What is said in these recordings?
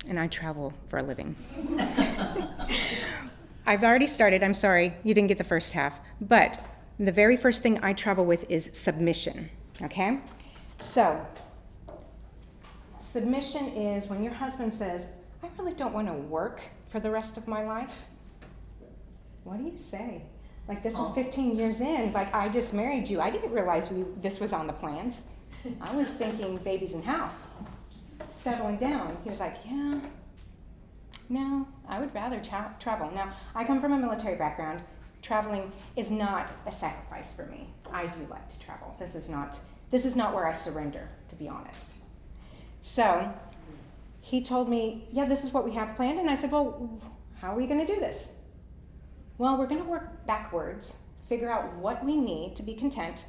and I travel for a living. I've already started. I'm sorry, you didn't get the first half. But the very first thing I travel with is submission, okay? So, submission is when your husband says, I really don't want to work for the rest of my life. What do you say? Like, this is 15 years in. Like, I just married you. I didn't realize this was on the plans. I was thinking babies and house, settling down. He was like, yeah, no, I would rather travel. Now, I come from a military background. Traveling is not a sacrifice for me. I do like to travel. This is not where I surrender, to be honest. So he told me, yeah, this is what we have planned. And I said, well, how are we going to do this? Well, we're going to work backwards, figure out what we need to be content,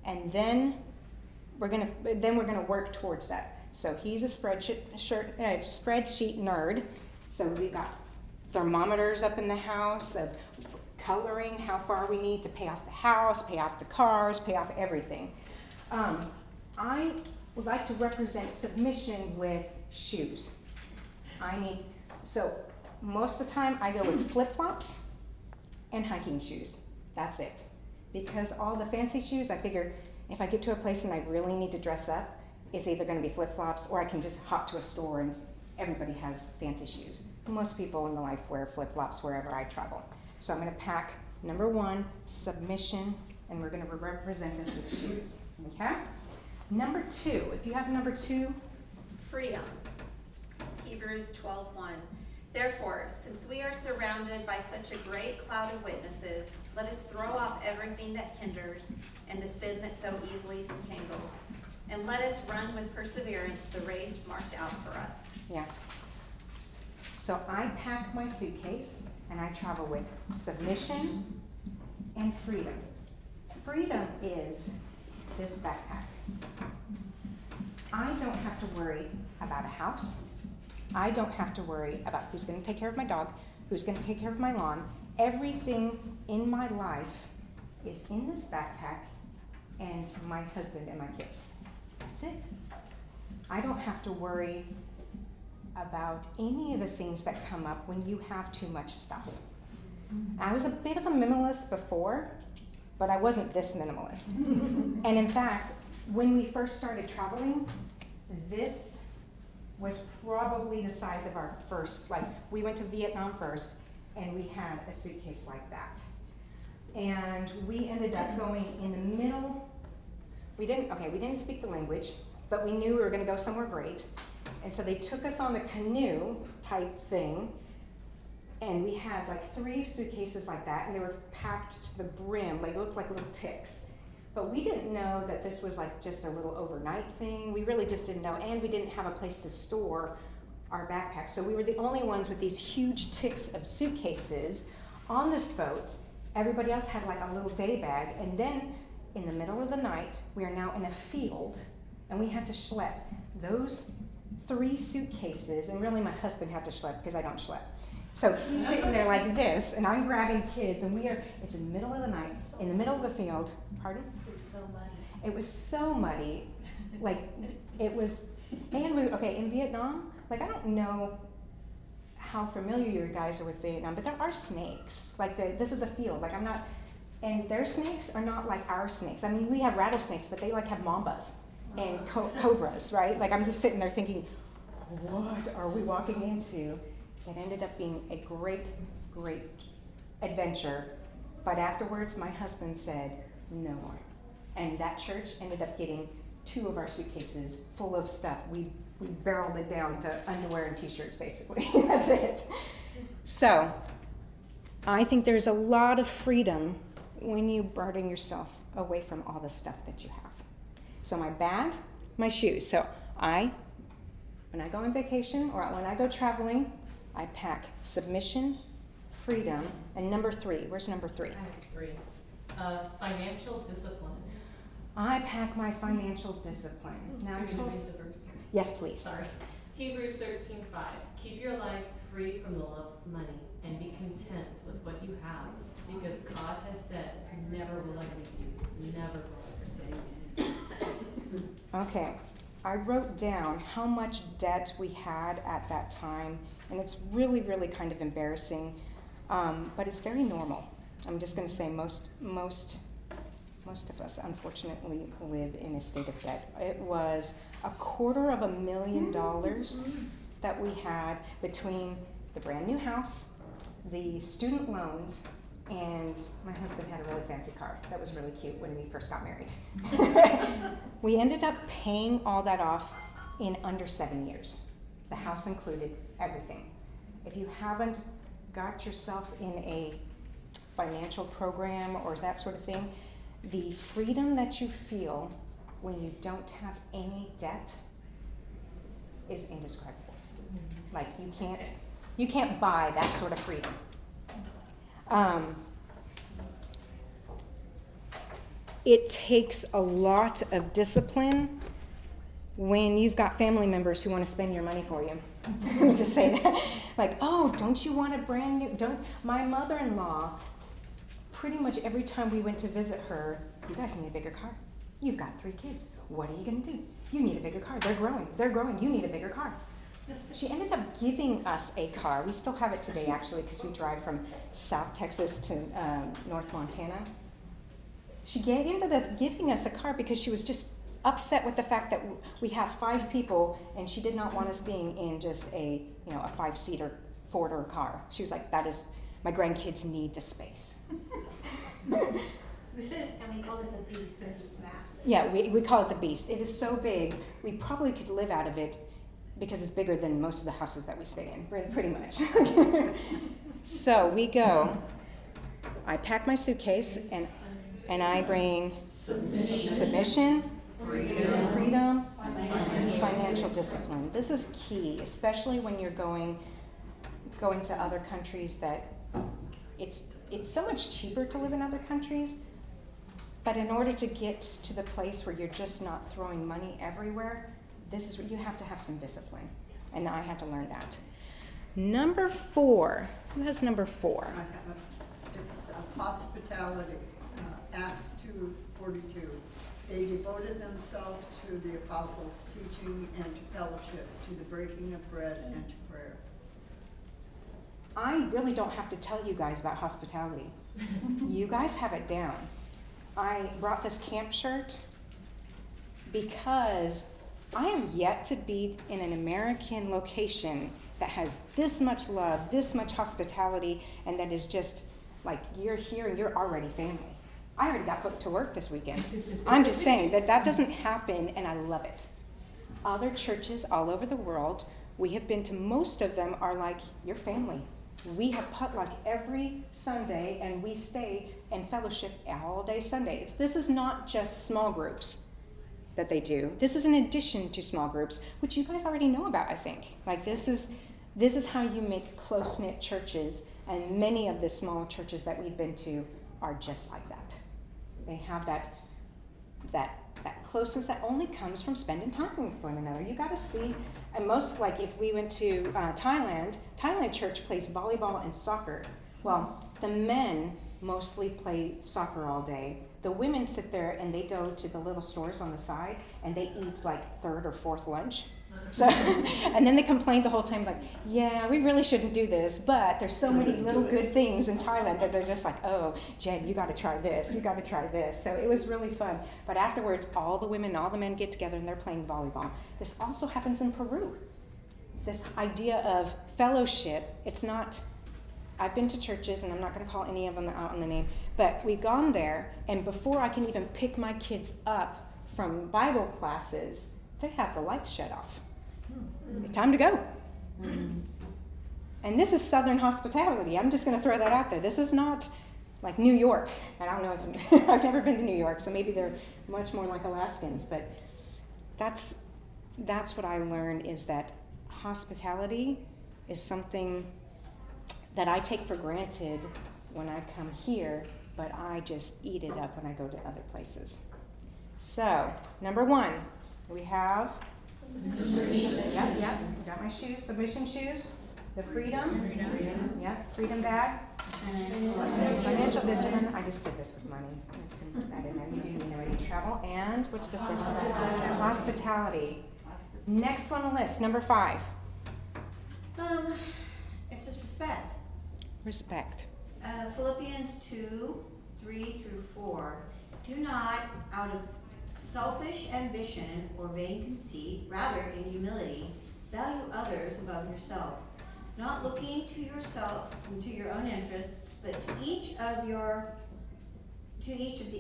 and then we're going to work towards that. So he's a spreadsheet nerd. So we've got thermometers up in the house of coloring, how far we need to pay off the house, pay off the cars, pay off everything. I would like to represent submission with shoes. So most of the time I go with flip-flops and hiking shoes. That's it. Because all the fancy shoes, I figure if I get to a place and I really need to dress up, it's either going to be flip-flops or I can just hop to a store and everybody has fancy shoes. Most people in life wear flip-flops wherever I travel. So I'm going to pack number 1, submission, and we're going to represent this with shoes. Okay? Number 2, if you have number 2. Freedom. Hebrews 12:1. Therefore, since we are surrounded by such a great cloud of witnesses, let us throw off everything that hinders and the sin that so easily entangles. And let us run with perseverance the race marked out for us. Yeah. So I pack my suitcase and I travel with submission and freedom. Freedom is this backpack. I don't have to worry about a house. I don't have to worry about who's going to take care of my dog, who's going to take care of my lawn. Everything in my life is in this backpack and my husband and my kids. That's it. I don't have to worry about any of the things that come up when you have too much stuff. I was a bit of a minimalist before, but I wasn't this minimalist. And in fact, when we first started traveling, this was probably the size of our first, we went to Vietnam first, and we had a suitcase like that. And we ended up going in the middle. We didn't speak the language, but we knew we were gonna go somewhere great. And so they took us on a canoe type thing, and we had 3 suitcases like that, and they were packed to the brim, they looked like little ticks. But we didn't know that this was just a little overnight thing. We really just didn't know, and we didn't have a place to store our backpacks. So we were the only ones with these huge ticks of suitcases on this boat. Everybody else had a little day bag, and then in the middle of the night, we are now in a field, and we had to schlep those 3 suitcases, and really my husband had to schlep because I don't schlep. So he's sitting there like this, and I'm grabbing kids, and it's in the middle of the night, in the middle of the field. Pardon? It was so muddy. It was so muddy. In Vietnam, I don't know how familiar you guys are with Vietnam, but there are snakes. This is a field. And their snakes are not like our snakes. I mean, we have rattlesnakes, but they have mambas and cobras, right? I'm just sitting there thinking, what are we walking into? It ended up being a great, great adventure. But afterwards, my husband said, no more. And that church ended up getting 2 of our suitcases full of stuff. We barreled it down to underwear and t-shirts, basically. That's it. So I think there's a lot of freedom when you burden yourself away from all the stuff that you have. So my bag, my shoes. So when I go on vacation or when I go traveling, I pack submission, freedom, and number 3. Where's number 3? I have 3. Financial discipline. I pack my financial discipline. Now, Do you want me to read the verse? Yes, please. Sorry. Hebrews 13:5. Keep your lives free from the love of money and be content with what you have, because God has said, never will I leave you, never will I forsake you. Okay. I wrote down how much debt we had at that time, and it's really, really kind of embarrassing, but it's very normal. I'm just going to say most of us, unfortunately, live in a state of debt. It was $250,000 that we had between the brand new house, the student loans, and my husband had a really fancy car that was really cute when we first got married. We ended up paying all that off in under 7 years. The house included everything. If you haven't got yourself in a financial program or that sort of thing, the freedom that you feel when you don't have any debt is indescribable. Like you can't buy that sort of freedom. It takes a lot of discipline when you've got family members who want to spend your money for you. Let me just say that. Like, oh, don't you want a brand new, my mother-in-law, pretty much every time we went to visit her, you guys need a bigger car. You've got 3 kids. What are you going to do? You need a bigger car. They're growing. You need a bigger car. She ended up giving us a car. We still have it today, actually, because we drive from South Texas to North Montana. She ended up giving us a car because she was just upset with the fact that we have 5 people, and she did not want us being in just a 5-seater Ford or car. She was like, my grandkids need the space. And we call it the Beast because it's massive. Yeah, we call it the Beast. It is so big, we probably could live out of it because it's bigger than most of the houses that we stay in, pretty much. So we go, I pack my suitcase, and I bring submission, freedom, financial discipline. This is key, especially when you're going to other countries that it's so much cheaper to live in other countries, but in order to get to the place where you're just not throwing money everywhere, this is where you have to have some discipline, and I had to learn that. Number 4, who has number 4? I have it. It's hospitality, Acts 2:42. They devoted themselves to the apostles' teaching and to fellowship, to the breaking of bread and to prayer. I really don't have to tell you guys about hospitality. You guys have it down. I brought this camp shirt because I am yet to be in an American location that has this much love, this much hospitality, and that is just like you're here and you're already family. I already got booked to work this weekend. I'm just saying that doesn't happen, and I love it. Other churches all over the world, we have been to, most of them are like your family. We have potluck every Sunday, and we stay and fellowship all day Sunday. This is not just small groups that they do. This is in addition to small groups, which you guys already know about, I think. Like this is how you make close-knit churches, and many of the small churches that we've been to are just like that. They have that closeness that only comes from spending time with one another. You got to see, and most, like if we went to Thailand church plays volleyball and soccer. Well, the men mostly play soccer all day. The women sit there and they go to the little stores on the side and they eat like 3rd or 4th lunch. So, and then they complain the whole time like, yeah, we really shouldn't do this, but there's so many little good things in Thailand that they're just like, oh, Jen, you got to try this, you got to try this. So it was really fun. But afterwards, all the women, all the men get together and they're playing volleyball. This also happens in Peru. This idea of fellowship, it's not, I've been to churches, and I'm not going to call any of them out on the name, but we've gone there, and before I can even pick my kids up from Bible classes, they have the lights shut off. Time to go. And this is Southern hospitality. I'm just going to throw that out there. This is not like New York. And I don't know if I've never been to New York, so maybe they're much more like Alaskans. But that's what I learned, is that hospitality is something that I take for granted when I come here, but I just eat it up when I go to other places. So, number 1, we have Yep. Got my shoes, submission shoes, the freedom. Yep, freedom bag. Financial discipline. I just did this with money. I'm just gonna put that in there. You do need to ready to travel. And what's this one? Hospitality. Next one on the list, number 5. It says respect. Respect. Philippians 2:3-4. Do not, out of selfish ambition or vain conceit, rather in humility, value others above yourself, not looking to yourself and to your own interests, but to each of the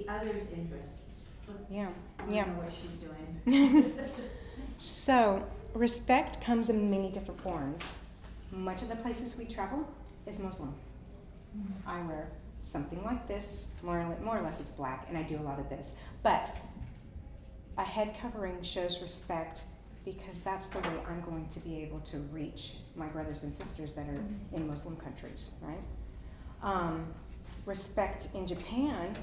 other's interests. Yeah, I don't yeah. know what she's doing. So, respect comes in many different forms. Much of the places we travel is Muslim. I wear something like this, more or less it's black, and I do a lot of this. But a head covering shows respect because that's the way I'm going to be able to reach my brothers and sisters that are in Muslim countries, right? Respect in Japan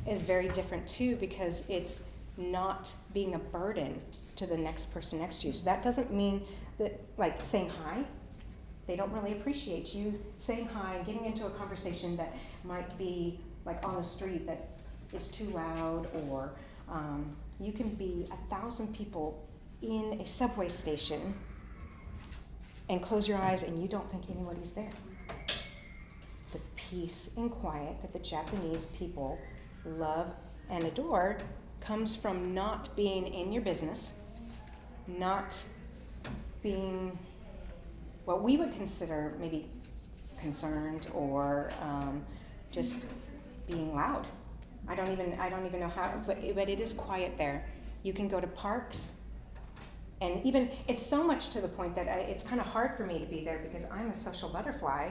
is very different too because it's not being a burden to the next person next to you. So that doesn't mean that, like saying hi, they don't really appreciate you saying hi and getting into a conversation that might be like on the street that is too loud, or you can be 1,000 people in a subway station and close your eyes and you don't think anybody's there. The peace and quiet that the Japanese people love and adore comes from not being in your business, not being what we would consider maybe concerned or just being loud. I don't even know how, but it is quiet there. You can go to parks, and even it's so much to the point that it's kind of hard for me to be there because I'm a social butterfly,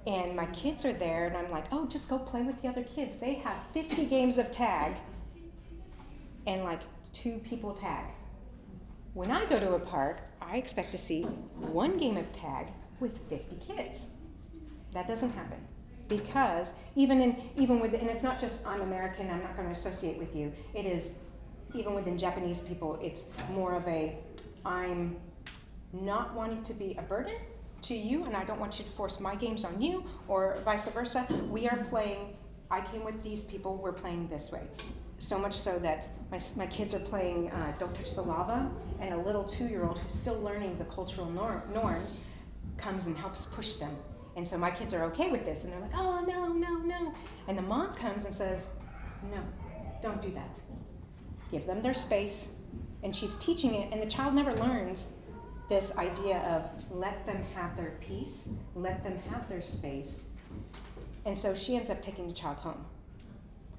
and my kids are there, and I'm like, oh, just go play with the other kids. They have 50 games of tag, and like 2 people tag. When I go to a park, I expect to see 1 game of tag with 50 kids. That doesn't happen because even with, and it's not just I'm American, I'm not going to associate with you. It is even within Japanese people, it's more of a I'm not wanting to be a burden to you, and I don't want you to force my games on you, or vice versa. We are playing. I came with these people. We're playing this way. So much so that my kids are playing Don't Touch the Lava, and a little 2-year-old who's still learning the cultural norms comes and helps push them. And so my kids are okay with this, and they're like, oh, no, no, no. And the mom comes and says, no, don't do that. Give them their space. And she's teaching it, and the child never learns this idea of let them have their peace, let them have their space. And so she ends up taking the child home.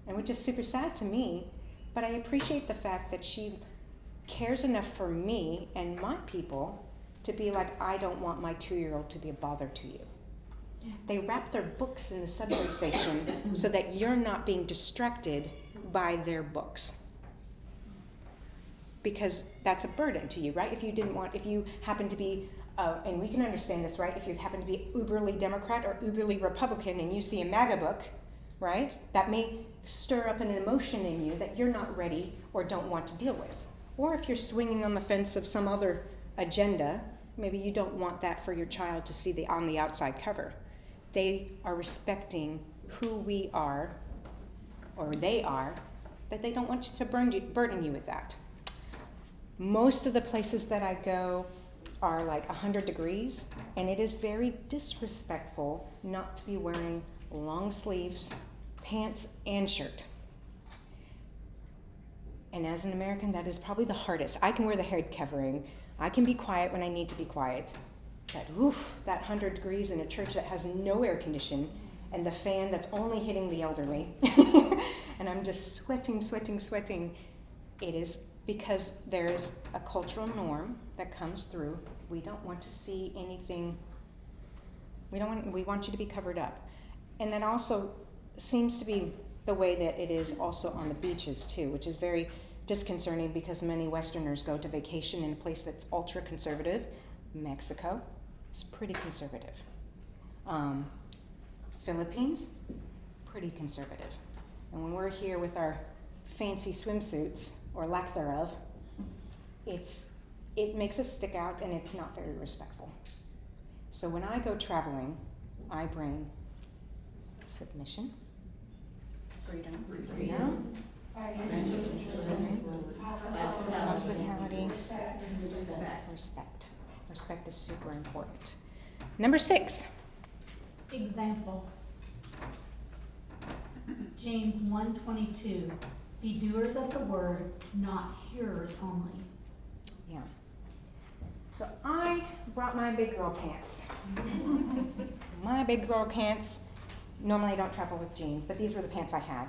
And which is super sad to me, but I appreciate the fact that she cares enough for me and my people to be like, I don't want my 2-year-old to be a bother to you. They wrap their books in the subway station so that you're not being distracted by their books. Because that's a burden to you, right? If you happen to be, and we can understand this, right? If you happen to be uberly Democrat or uberly Republican and you see a MAGA book, right? That may stir up an emotion in you that you're not ready or don't want to deal with. Or if you're swinging on the fence of some other agenda, maybe you don't want that for your child to see on the outside cover. They are respecting who we are, or they are, that they don't want you to burden you with that. Most of the places that I go are like 100 degrees, and it is very disrespectful not to be wearing long sleeves, pants, and shirt. And as an American, that is probably the hardest. I can wear the head covering. I can be quiet when I need to be quiet. But that 100 degrees in a church that has no air condition, and the fan that's only hitting the elderly, and I'm just sweating. It is because there's a cultural norm that comes through. We don't want to see anything. We want you to be covered up. And that also seems to be the way that it is also on the beaches too, which is very disconcerting because many Westerners go to vacation in a place that's ultra conservative. Mexico is pretty conservative. Philippines, pretty conservative. And when we're here with our fancy swimsuits, or lack thereof, it makes us stick out, and it's not very respectful. So when I go traveling, I bring submission, freedom, Hospitality. Respect. Respect. Respect is super important. Number 6. Example. James 1:22. Be doers of the word, not hearers only. Yeah. So I brought my big girl pants. My big girl pants. Normally I don't travel with jeans, but these were the pants I had.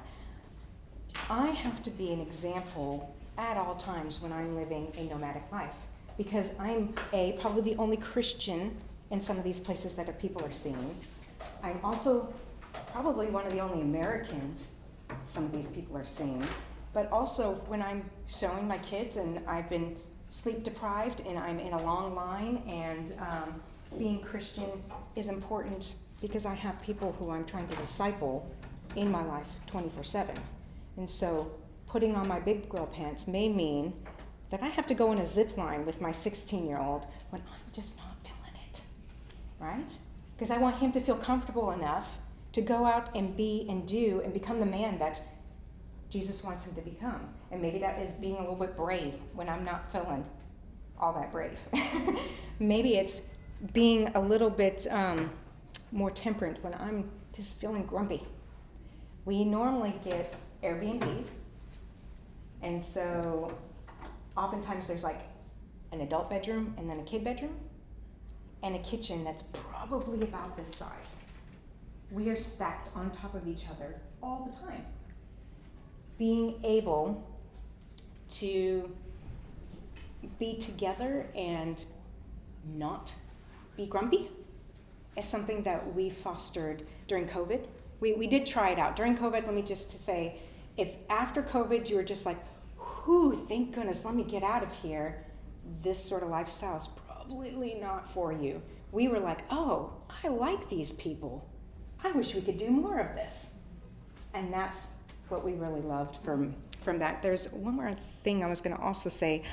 I have to be an example at all times when I'm living a nomadic life, because I'm probably the only Christian in some of these places that people are seeing. I'm also probably one of the only Americans some of these people are seeing. But also when I'm showing my kids and I've been sleep deprived and I'm in a long line, and being Christian is important because I have people who I'm trying to disciple in my life 24/7. And so putting on my big girl pants may mean that I have to go in a zip line with my 16-year-old when I'm just not feeling it, right? Because I want him to feel comfortable enough to go out and be and do and become the man that Jesus wants him to become. And maybe that is being a little bit brave when I'm not feeling all that brave. Maybe it's being a little bit more temperate when I'm just feeling grumpy. We normally get Airbnbs, and so oftentimes there's like an adult bedroom and then a kid bedroom and a kitchen that's probably about this size. We are stacked on top of each other all the time. Being able to be together and not be grumpy is something that we fostered during COVID. We did try it out. During COVID, let me just say, if after COVID you were just like, whew, thank goodness, let me get out of here, this sort of lifestyle is probably not for you. We were like, oh, I like these people. I wish we could do more of this. And that's what we really loved from that. There's one more thing I was going to also say.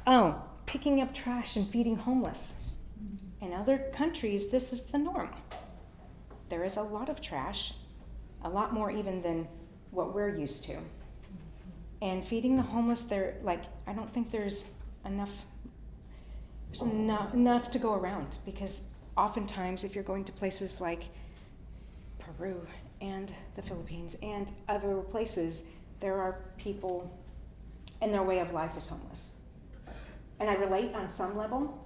Oh, picking up trash and feeding homeless. In other countries, this is the norm. There is a lot of trash, a lot more even than what we're used to. And feeding the homeless, I don't think there's enough to go around, because oftentimes if you're going to places like Peru and the Philippines and other places, there are people and their way of life is homeless. And I relate on some level,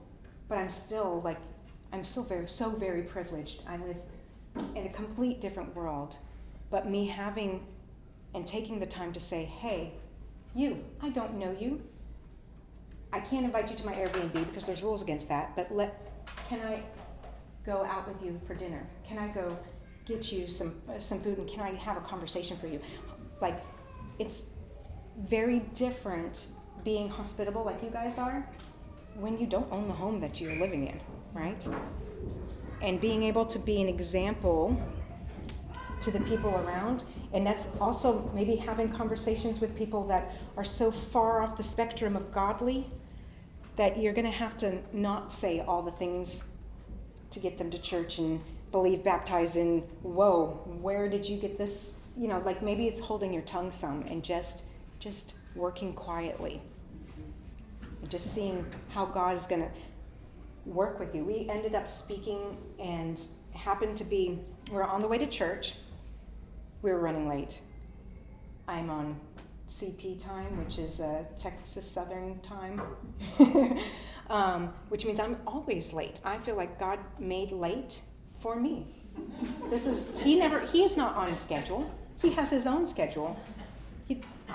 but I'm still so very privileged. I live in a complete different world. But me having and taking the time to say, hey, you, I don't know you. I can't invite you to my Airbnb because there's rules against that, but can I go out with you for dinner? Can I go get you some food, and can I have a conversation for you? Like, it's very different being hospitable like you guys are when you don't own the home that you're living in, right? And being able to be an example to the people around. And that's also maybe having conversations with people that are so far off the spectrum of godly that you're going to have to not say all the things to get them to church and believe, baptize in, whoa, where did you get this? Like maybe it's holding your tongue some and just working quietly. And just seeing how God is going to work with you. We ended up speaking and we're on the way to church. We were running late. I'm on CP time, which is Texas Southern time, which means I'm always late. I feel like God made late for me. He is not on a schedule. He has his own schedule.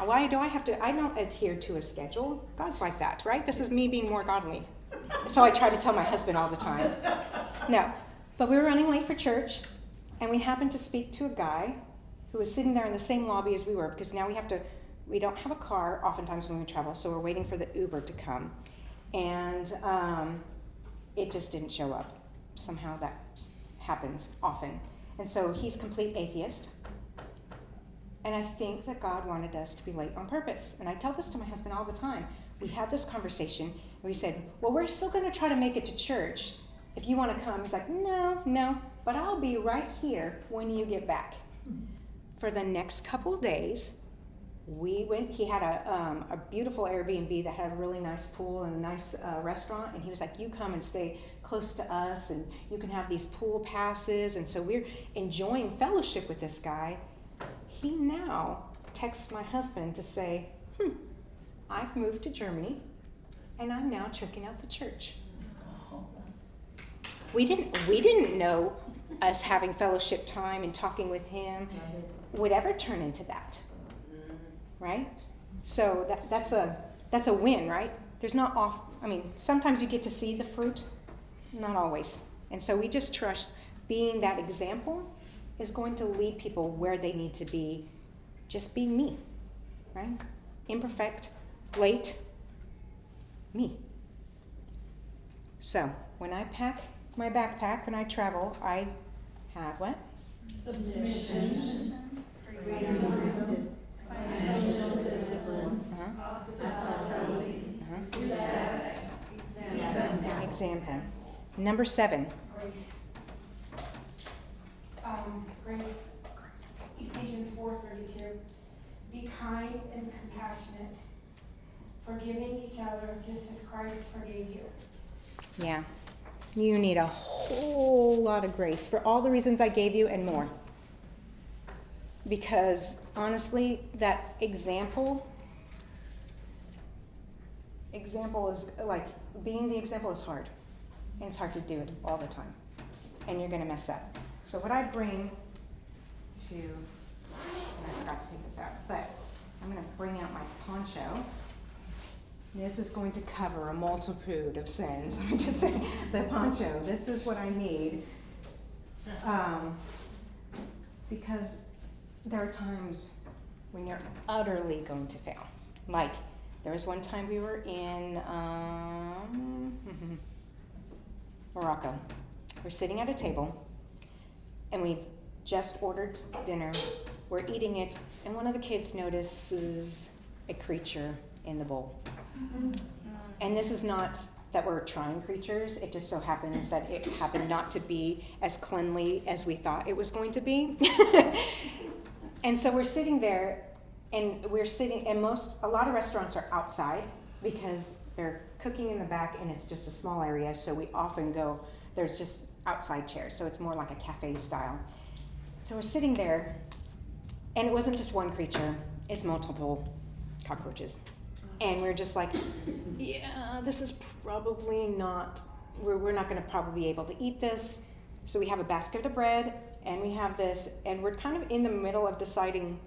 Why do I have to? I don't adhere to a schedule. God's like that, right? This is me being more godly. So I try to tell my husband all the time. No, but we were running late for church, and we happened to speak to a guy who was sitting there in the same lobby as we were, because now we don't have a car oftentimes when we travel, so we're waiting for the Uber to come. And it just didn't show up. Somehow that happens often. And so he's complete atheist. And I think that God wanted us to be late on purpose. And I tell this to my husband all the time. We had this conversation, and we said, well, we're still going to try to make it to church if you want to come. He's like, no, but I'll be right here when you get back. For the next couple of days, We went, he had a beautiful Airbnb that had a really nice pool and a nice restaurant, and he was like, you come and stay close to us, and you can have these pool passes. And so we're enjoying fellowship with this guy. He now texts my husband to say, I've moved to Germany, and I'm now checking out the church. We didn't know us having fellowship time and talking with him would ever turn into that, right? So that's a win, right? There's not sometimes you get to see the fruit, not always. And so we just trust being that example is going to lead people where they need to be, just being me, right? Imperfect, late, me. So when I pack my backpack, when I travel, I have what? Submission. Freedom. Financial discipline. Hospitality. Respect. Example. Number 7. Grace, Ephesians 4:32. Be kind and compassionate, forgiving each other just as Christ forgave you. Yeah. You need a whole lot of grace for all the reasons I gave you and more. Because honestly, that example is like, being the example is hard. And it's hard to do it all the time. And you're going to mess up. So what I bring to, and I forgot to take this out, but I'm going to bring out my poncho. This is going to cover a multitude of sins. I'm just saying, the poncho, this is what I need. Because there are times when you're utterly going to fail. Like, there was one time we were in Morocco. We're sitting at a table, and we've just ordered dinner. We're eating it, and one of the kids notices a creature in the bowl. And this is not that we're trying creatures. It just so happens that it happened not to be as cleanly as we thought it was going to be. And so we're sitting there, and a lot of restaurants are outside because they're cooking in the back, and it's just a small area. So we often go, there's just outside chairs. So it's more like a cafe style. So we're sitting there, and it wasn't just one creature, it's multiple cockroaches. And we're just like, yeah, this is probably not, we're not going to probably be able to eat this. So we have a basket of bread, and we have this, and we're kind of in the middle of deciding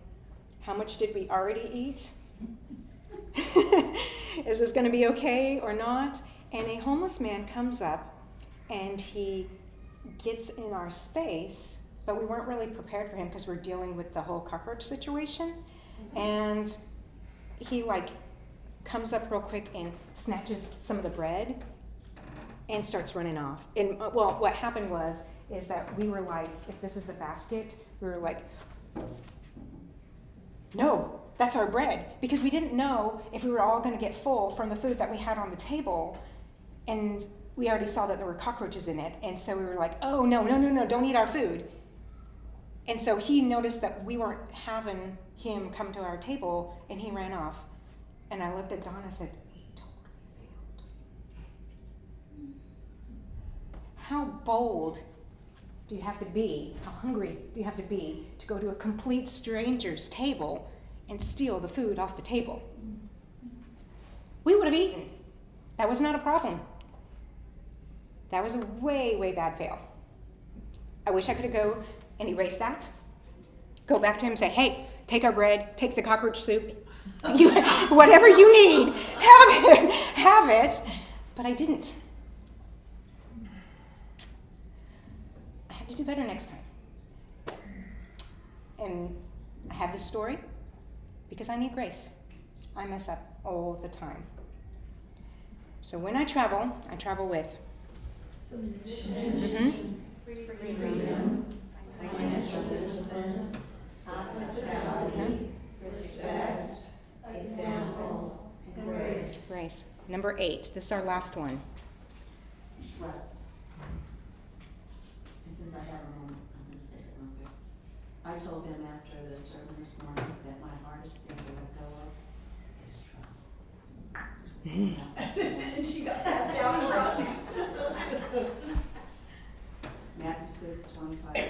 how much did we already eat? Is this going to be okay or not? And a homeless man comes up, and he gets in our space, but we weren't really prepared for him because we're dealing with the whole cockroach situation. And he comes up real quick and snatches some of the bread and starts running off. And what happened is that we were like, if this is the basket, we were like, no, that's our bread. Because we didn't know if we were all going to get full from the food that we had on the table. And we already saw that there were cockroaches in it. And so we were like, oh, no, don't eat our food. And so he noticed that we weren't having him come to our table, and he ran off. And I looked at Dawn and I said, we totally failed. How bold do you have to be? How hungry do you have to be to go to a complete stranger's table and steal the food off the table? We would have eaten. That was not a problem. That was a way, way bad fail. I wish I could have go and erase that. Go back to him and say, hey, take our bread, take the cockroach soup. Whatever you need, have it. But I didn't. I have to do better next time. And I have this story because I need grace. I mess up all the time. So when I travel with Submission. Freedom. Financial discipline. Hospitality. Respect. Example. And grace. grace. Number 8. This is our last one. Trust. And since I have a moment, I'm going to say something real quick. I told him after the sermon this morning that my hardest thing to let go of is trust. And she got passed down trust. Matthew 6:25-26.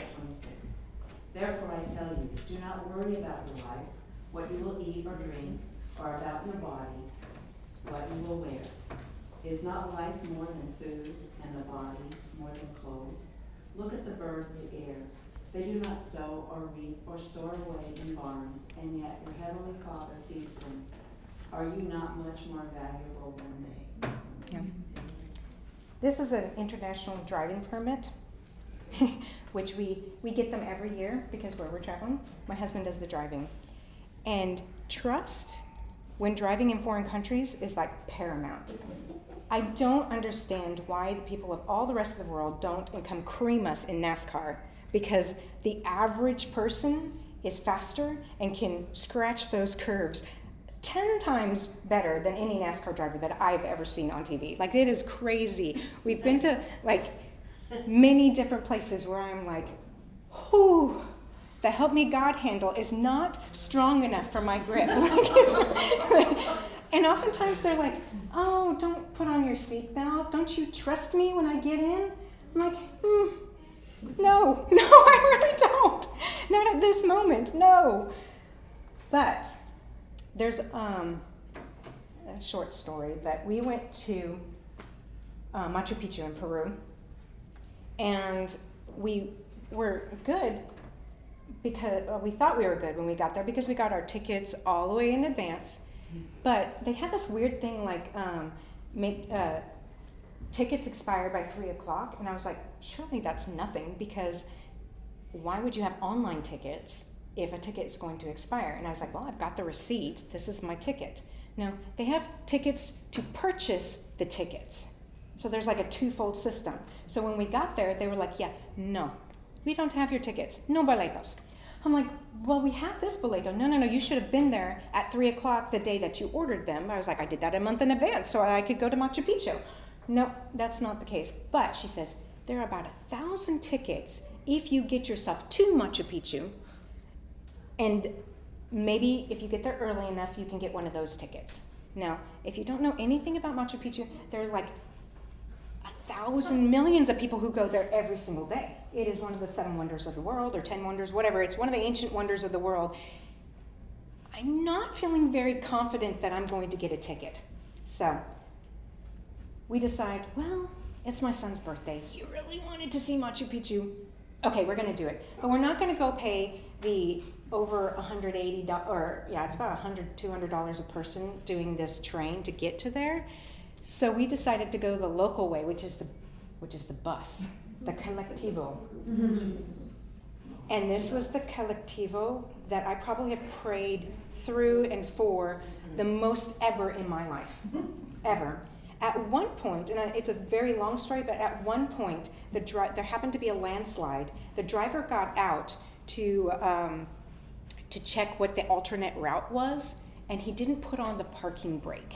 Therefore I tell you, do not worry about your life, what you will eat or drink, or about your body, what you will wear. Is not life more than food, and the body more than clothes? Look at the birds of the air. They do not sow or reap or store away in barns, and yet your heavenly Father feeds them. Are you not much more valuable than they? Yeah. This is an international driving permit, which we get them every year because where we're traveling, my husband does the driving. And trust when driving in foreign countries is like paramount. I don't understand why the people of all the rest of the world don't and come cream us in NASCAR, because the average person is faster and can scratch those curves 10 times better than any NASCAR driver that I've ever seen on TV. Like, it is crazy. We've been to like many different places where I'm like, whew, the help me God handle is not strong enough for my grip. And oftentimes they're like, oh, don't put on your seatbelt. Don't you trust me when I get in? I'm like, no, I really don't. Not at this moment, no. But there's a short story that we went to Machu Picchu in Peru, and we were good because we thought we were good when we got there because we got our tickets all the way in advance. But they had this weird thing like tickets expired by 3 o'clock, and I was like, surely that's nothing, because why would you have online tickets if a ticket is going to expire? And I was like, well, I've got the receipt. This is my ticket. No, they have tickets to purchase the tickets. So there's like a twofold system. So when we got there, they were like, yeah, no, we don't have your tickets. No boletos. I'm like, well, we have this boleto. No, you should have been there at 3 o'clock the day that you ordered them. I was like, I did that a month in advance so I could go to Machu Picchu. No, that's not the case. But she says, there are about 1,000 tickets if you get yourself to Machu Picchu. And maybe if you get there early enough, you can get one of those tickets. Now, if you don't know anything about Machu Picchu, there are like 1,000 millions of people who go there every single day. It is one of the 7 wonders of the world, or 10 wonders, whatever. It's one of the ancient wonders of the world. I'm not feeling very confident that I'm going to get a ticket. So we decide, well, it's my son's birthday. He really wanted to see Machu Picchu. Okay, we're going to do it. But we're not going to go pay the over $180, or yeah, it's about $100, $200 a person doing this train to get to there. So we decided to go the local way, which is the bus, the colectivo. And this was the colectivo that I probably have prayed through and for the most ever in my life, ever. At one point, and it's a very long story, but at one point, there happened to be a landslide. The driver got out to check what the alternate route was, and he didn't put on the parking brake.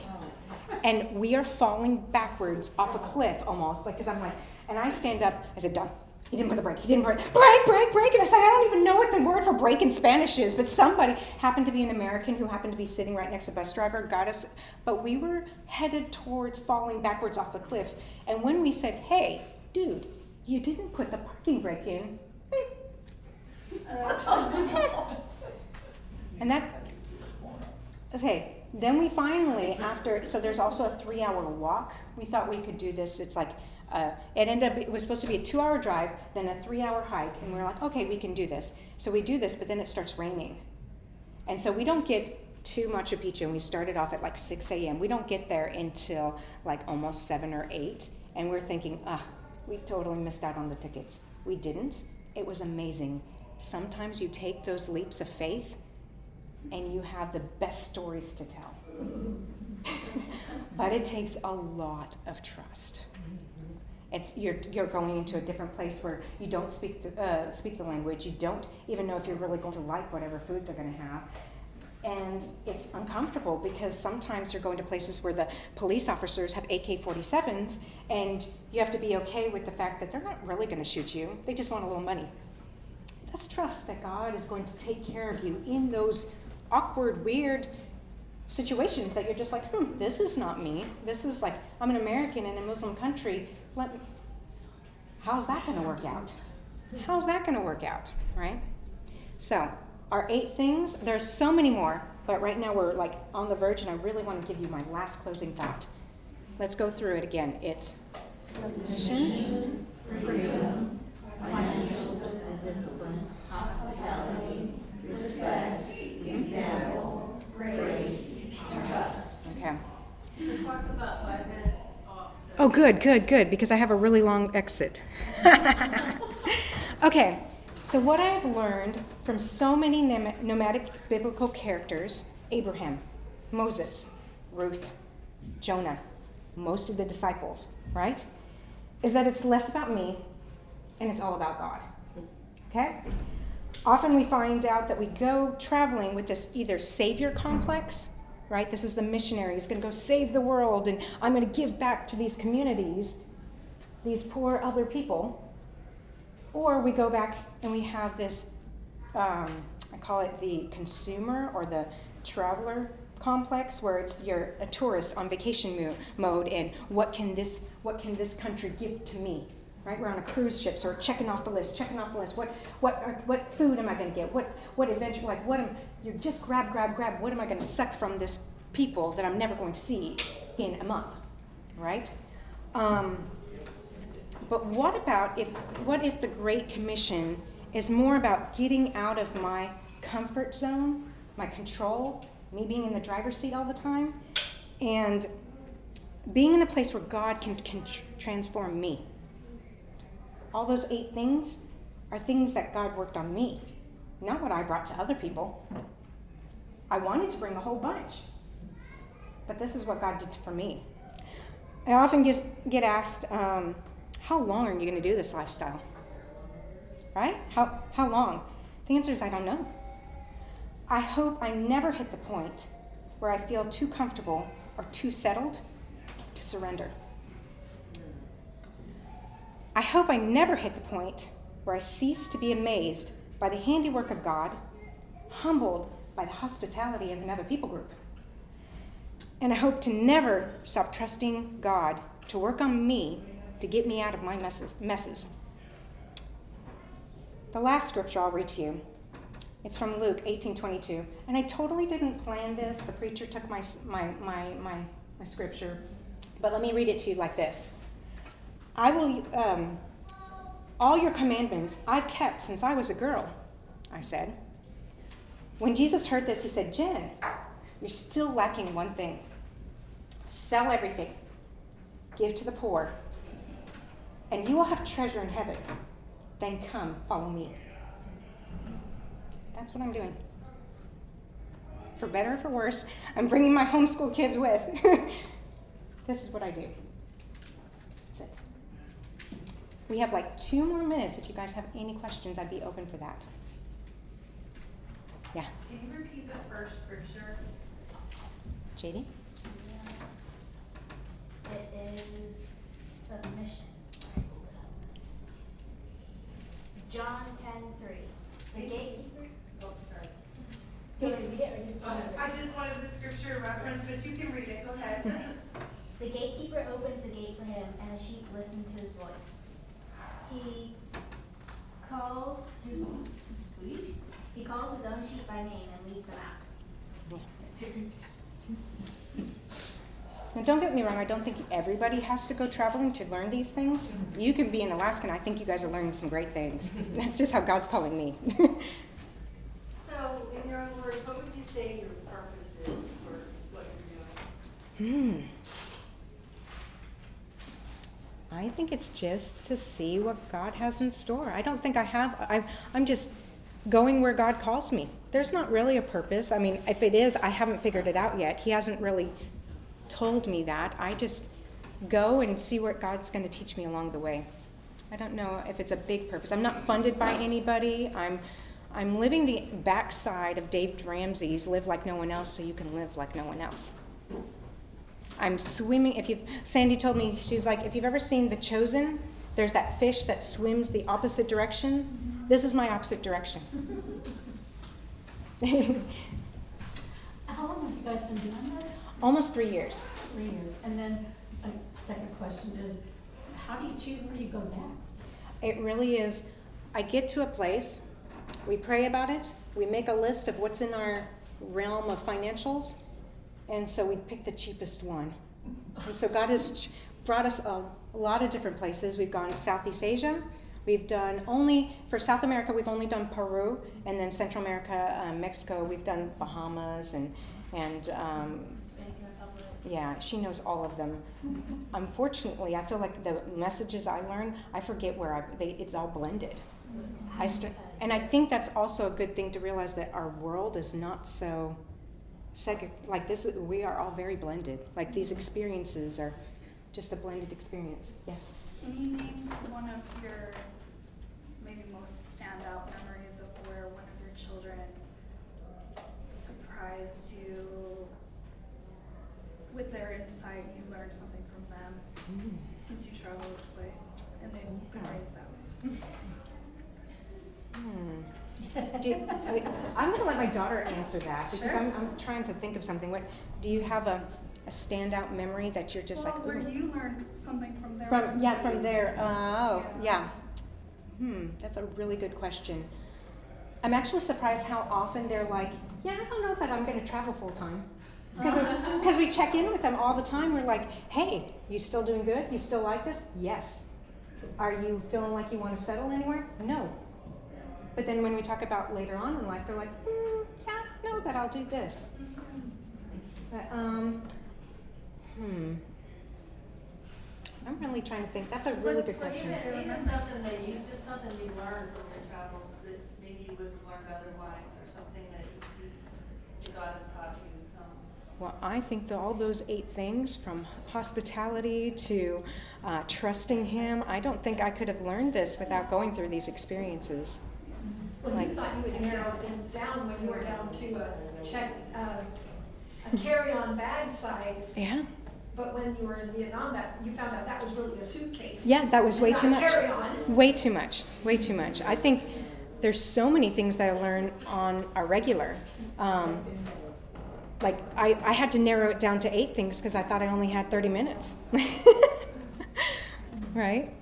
And we are falling backwards off a cliff almost, like, because I'm like, and I stand up, I said, Don, he didn't put the brake, he didn't put it, brake, and I said, I don't even know what the word for brake in Spanish is, but somebody happened to be an American who happened to be sitting right next to the bus driver, got us, but we were headed towards falling backwards off the cliff, and when we said, hey, dude, you didn't put the parking brake in, and that, okay, then we finally, so there's also a 3-hour walk. We thought we could do this. It's like, it was supposed to be a 2-hour drive, then a 3-hour hike, and we were like, okay, we can do this. So we do this, but then it starts raining. And so we don't get to Machu Picchu, and we started off at like 6 a.m. We don't get there until like almost 7 or 8, and we're thinking, we totally missed out on the tickets. We didn't. It was amazing. Sometimes you take those leaps of faith, and you have the best stories to tell. But it takes a lot of trust. You're going into a different place where you don't speak the language. You don't even know if you're really going to like whatever food they're going to have. And it's uncomfortable because sometimes you're going to places where the police officers have AK-47s, and you have to be okay with the fact that they're not really going to shoot you. They just want a little money. That's trust that God is going to take care of you in those awkward, weird situations that you're just like, this is not me. This is like, I'm an American in a Muslim country. How's that going to work out? How's that going to work out, right? So, our 8 things, there's so many more, but right now we're like on the verge, and I really want to give you my last closing thought. Let's go through it again. It's submission, Freedom, financial discipline, hospitality, respect, example, grace, trust. okay. The clock's about 5 minutes off. So. Oh, good, because I have a really long exit. Okay, so what I've learned from so many nomadic biblical characters, Abraham, Moses, Ruth, Jonah, most of the disciples, right, is that it's less about me and it's all about God. Okay? Often we find out that we go traveling with this either savior complex, right? This is the missionary who's going to go save the world, and I'm going to give back to these communities, these poor other people. Or we go back and we have this, I call it the consumer or the traveler complex, where you're a tourist on vacation mode, and what can this country give to me? Right? We're on a cruise ship, so we're checking off the list. What food am I going to get? What adventure? You just grab. What am I going to suck from this people that I'm never going to see in a month? Right? But what if the Great Commission is more about getting out of my comfort zone, my control, me being in the driver's seat all the time, and being in a place where God can transform me? All those 8 things are things that God worked on me, not what I brought to other people. I wanted to bring a whole bunch, but this is what God did for me. I often get asked, how long are you going to do this lifestyle? Right? How long? The answer is I don't know. I hope I never hit the point where I feel too comfortable or too settled to surrender. I hope I never hit the point where I cease to be amazed by the handiwork of God, humbled by the hospitality of another people group. And I hope to never stop trusting God to work on me to get me out of my messes. The last scripture I'll read to you, it's from Luke 18:22. And I totally didn't plan this. The preacher took my scripture. But let me read it to you like this. I will, all your commandments I've kept since I was a girl, I said. When Jesus heard this, he said, Jen, you're still lacking one thing. Sell everything. Give to the poor. And you will have treasure in heaven. Then come, follow me. That's what I'm doing. For better or for worse, I'm bringing my homeschool kids with. This is what I do. That's it. We have like 2 more minutes. If you guys have any questions, I'd be open for that. Yeah. Can you repeat the first scripture? JD? It is submission. Sorry, hold it up. John 10:3. The gatekeeper. Oh, sorry. Do you want to read it or just? I just wanted the scripture reference, but you can read it. Go ahead. The gatekeeper opens the gate for him, and the sheep listen to his voice. He calls his own sheep by name and leads them out. Now, don't get me wrong. I don't think everybody has to go traveling to learn these things. You can be in Alaska, and I think you guys are learning some great things. That's just how God's calling me. So, in your own words, what would you say your purpose is for what you're doing? I think it's just to see what God has in store. I don't think I have. I'm just going where God calls me. There's not really a purpose. I mean, if it is, I haven't figured it out yet. He hasn't really told me that. I just go and see what God's going to teach me along the way. I don't know if it's a big purpose. I'm not funded by anybody. I'm living the backside of Dave Ramsey's Live Like No One Else so you can live like no one else. I'm swimming. Sandy told me, she's like, if you've ever seen The Chosen, there's that fish that swims the opposite direction. This is my opposite direction. How long have you guys been doing this? Almost 3 years. 3 years. And then a second question is, how do you choose where you go next? It really is, I get to a place, we pray about it, we make a list of what's in our realm of financials, and so we pick the cheapest one. And so God has brought us a lot of different places. We've gone to Southeast Asia. We've done for South America, we've only done Peru, and then Central America, Mexico, we've done Bahamas, and yeah, she knows all of them. Unfortunately, I feel like the messages I learn, I forget where it's all blended. And I think that's also a good thing to realize, that our world is not so like this. We are all very blended. Like these experiences are just a blended experience. Yes? Can you name one of your maybe most standout memories of where one of your children surprised you with their insight? You learned something from them since you travel this way, and they've been raised that way. I'm going to let my daughter answer that, because Sure. I'm trying to think of something. What do you have a standout memory that you're just Well, like, where ooh. you learned something from their From there. Oh, yeah. That's a really good question. I'm actually surprised how often they're like, yeah, I don't know that I'm going to travel full time. Because we check in with them all the time. We're like, hey, you still doing good? You still like this? Yes. Are you feeling like you want to settle anywhere? No. But then when we talk about later on in life, they're like, yeah, I don't know that I'll do this. But, I'm really trying to think. That's a really good question. Even something you learned from your travels that maybe you wouldn't have learned otherwise, or something that God has taught you. Well, I think that all those 8 things, from hospitality to trusting Him, I don't think I could have learned this without going through these experiences. Well, you thought you would narrow things down when you were down to a carry-on bag size. Yeah. But when you were in Vietnam, you found out that was really a suitcase. Yeah, that was way not too much. Carry-on. Way too much. Way too much. I think there's so many things that I learn on a regular. Like I had to narrow it down to 8 things because I thought I only had 30 minutes. Right?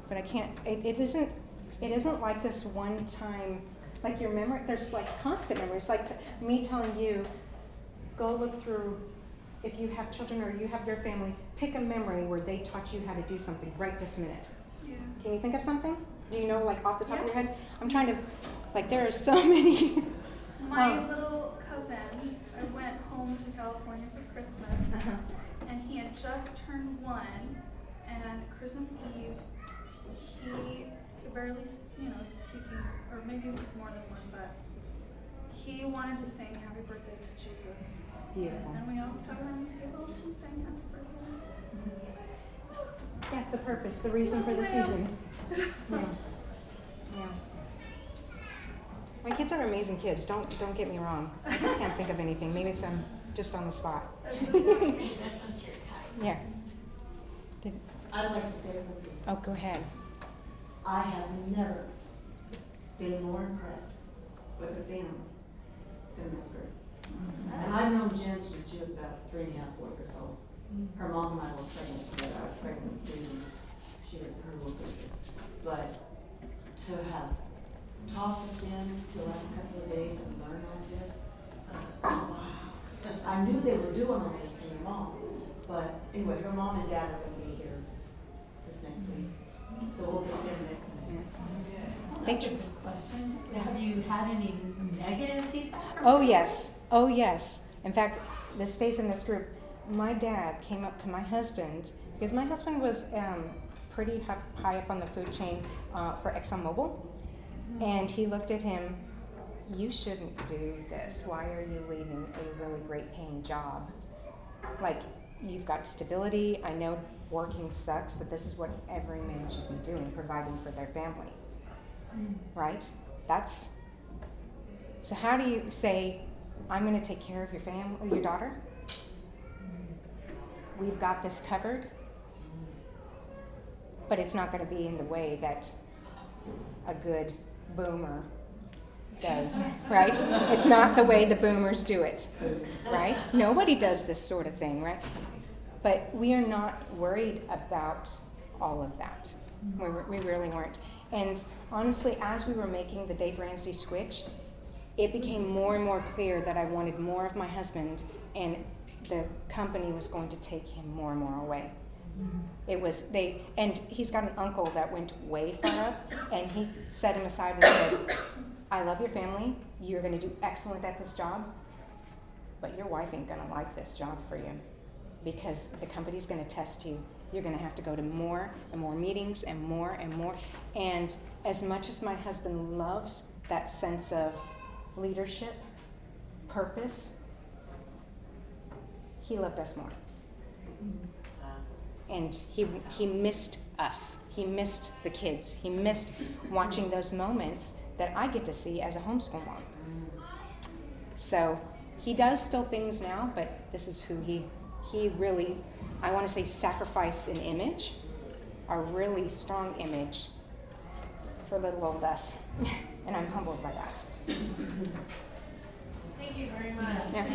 But I can't. It isn't like this one time. Like your memory. There's like constant memories. Like me telling you, go look through. If you have children or you have your family, pick a memory where they taught you how to do something right this minute. Yeah. Can you think of something? Do you know, like off the top of your head? I'm trying to. Like there are so many. My little cousin, I went home to California for Christmas, and he had just turned 1, and Christmas Eve, he could barely, speaking, or maybe it was more than 1, but he wanted to sing Happy Birthday to Jesus. Beautiful. And we all sat around the table and sang Happy Birthday. Yeah, the purpose, the reason for the season. Yeah. Yeah. My kids are amazing kids. Don't get me wrong. I just can't think of anything. Maybe it's just on the spot. Yeah. I'd like to say something. Oh, go ahead. I have never been more impressed with a family than this group. And I've known Jen since she was about 3 and a half, 4 years old. Her mom and I were pregnant together. I was pregnant with Susan. She was her little sister. But to have talked with them the last couple of days and learned all this, wow. I knew they were doing all this for their mom. But anyway, her mom and dad are going to be here this next week. So we'll get them next week. Thank you. Question. Have you had any negative feedback? Oh, yes. Oh, yes. In fact, this stays in this group. My dad came up to my husband, because my husband was pretty high up on the food chain for ExxonMobil. And he looked at him, you shouldn't do this. Why are you leaving a really great paying job? Like, you've got stability. I know working sucks, but this is what every man should be doing, providing for their family. Right? So how do you say, I'm going to take care of your family, your daughter? We've got this covered. but it's not gonna be in the way that a good boomer does, right? It's not the way the boomers do it, right? Nobody does this sort of thing, right? But we are not worried about all of that. We really weren't. And honestly, as we were making the Dave Ramsey switch, it became more and more clear that I wanted more of my husband, and the company was going to take him more and more away. And he's got an uncle that went way far up, and he set him aside and said, I love your family, you're gonna do excellent at this job, but your wife ain't gonna like this job for you, because the company's gonna test you. You're gonna have to go to more and more meetings and more and more. And as much as my husband loves that sense of leadership, purpose, he loved us more. And he missed us. He missed the kids. He missed watching those moments that I get to see as a homeschool mom. So he does still things now, but this is who he really, I want to say, sacrificed an image, a really strong image for little old us. And I'm humbled by that. Thank you very much. Yeah.